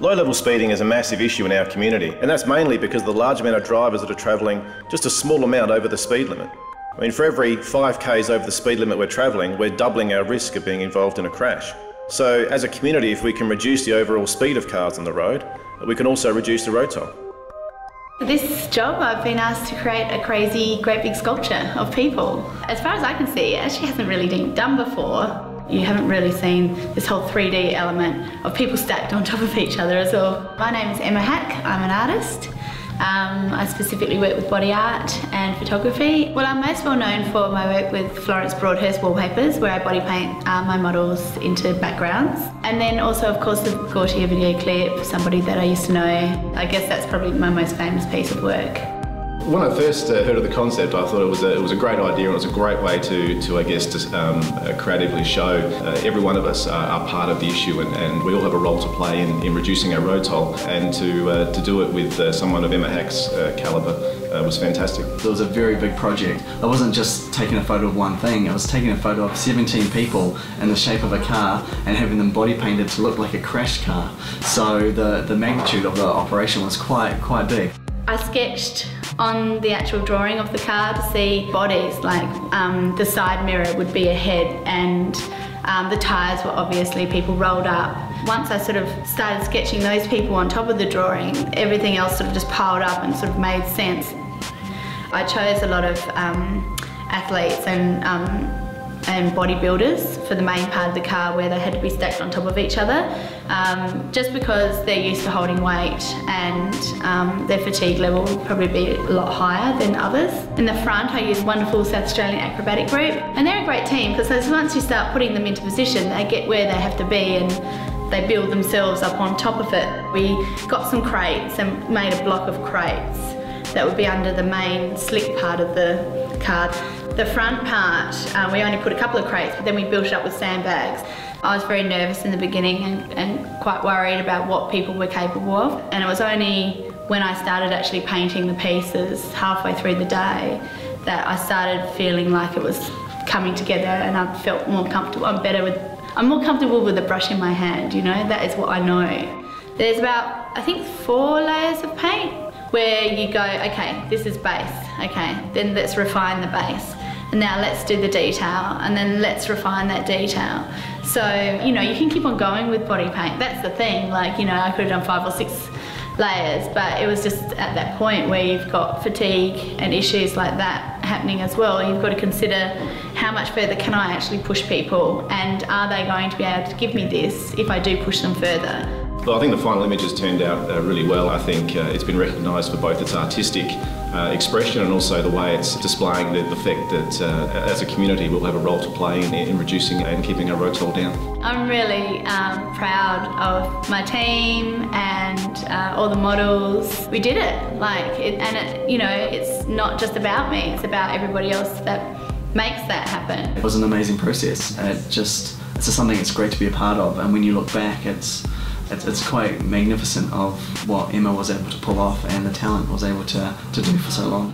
Low-level speeding is a massive issue in our community, and that's mainly because of the large amount of drivers that are travelling just a small amount over the speed limit. I mean, for every 5 k's over the speed limit we're travelling, we're doubling our risk of being involved in a crash. So as a community, if we can reduce the overall speed of cars on the road, we can also reduce the road toll. For this job, I've been asked to create a crazy, great big sculpture of people. As far as I can see, it actually hasn't really been done before. You haven't really seen this whole 3D element of people stacked on top of each other as well. My name is Emma Hack, I'm an artist. I specifically work with body art and photography. Well, I'm most well known for my work with Florence Broadhurst Wallpapers, where I body paint my models into backgrounds. And then also, of course, the Gautier video clip, somebody that I used to know. I guess that's probably my most famous piece of work. When I first heard of the concept, I thought it was a great idea, and it was a great way to I guess, creatively show every one of us are part of the issue, and we all have a role to play in reducing our road toll, and to do it with someone of Emma Hack's calibre was fantastic. It was a very big project. I wasn't just taking a photo of one thing, I was taking a photo of 17 people in the shape of a car and having them body painted to look like a crashed car. So the magnitude of the operation was quite big. I sketched on the actual drawing of the car to see bodies, like the side mirror would be a head, and the tyres were obviously people rolled up. Once I sort of started sketching those people on top of the drawing, everything else sort of just piled up and sort of made sense. I chose a lot of athletes and bodybuilders for the main part of the car, where they had to be stacked on top of each other, just because they're used to holding weight, and their fatigue level would probably be a lot higher than others. In the front, I used wonderful South Australian Acrobatic Group, and they're a great team because once you start putting them into position, they get where they have to be and they build themselves up on top of it. We got some crates and made a block of crates that would be under the main slick part of the car. The front part, we only put a couple of crates, but then we built it up with sandbags. I was very nervous in the beginning and quite worried about what people were capable of. And it was only when I started actually painting the pieces halfway through the day that I started feeling like it was coming together, and I felt more comfortable. I'm more comfortable with a brush in my hand, you know, that is what I know. There's about, I think, 4 layers of paint, where you go, okay, this is base, okay, then let's refine the base. And now let's do the detail, and then let's refine that detail. So, you know, you can keep on going with body paint. That's the thing, like, you know, I could have done 5 or 6 layers, but it was just at that point where you've got fatigue and issues like that happening as well. You've got to consider how much further can I actually push people, and are they going to be able to give me this if I do push them further? Well, I think the final image has turned out really well. I think it's been recognised for both its artistic expression and also the way it's displaying the fact that as a community we'll have a role to play in reducing and keeping our road toll down. I'm really proud of my team and all the models. We did it, you know, it's not just about me, it's about everybody else that makes that happen. It was an amazing process. It's just something it's great to be a part of, and when you look back, it's quite magnificent of what Emma was able to pull off and the talent was able to do for so long.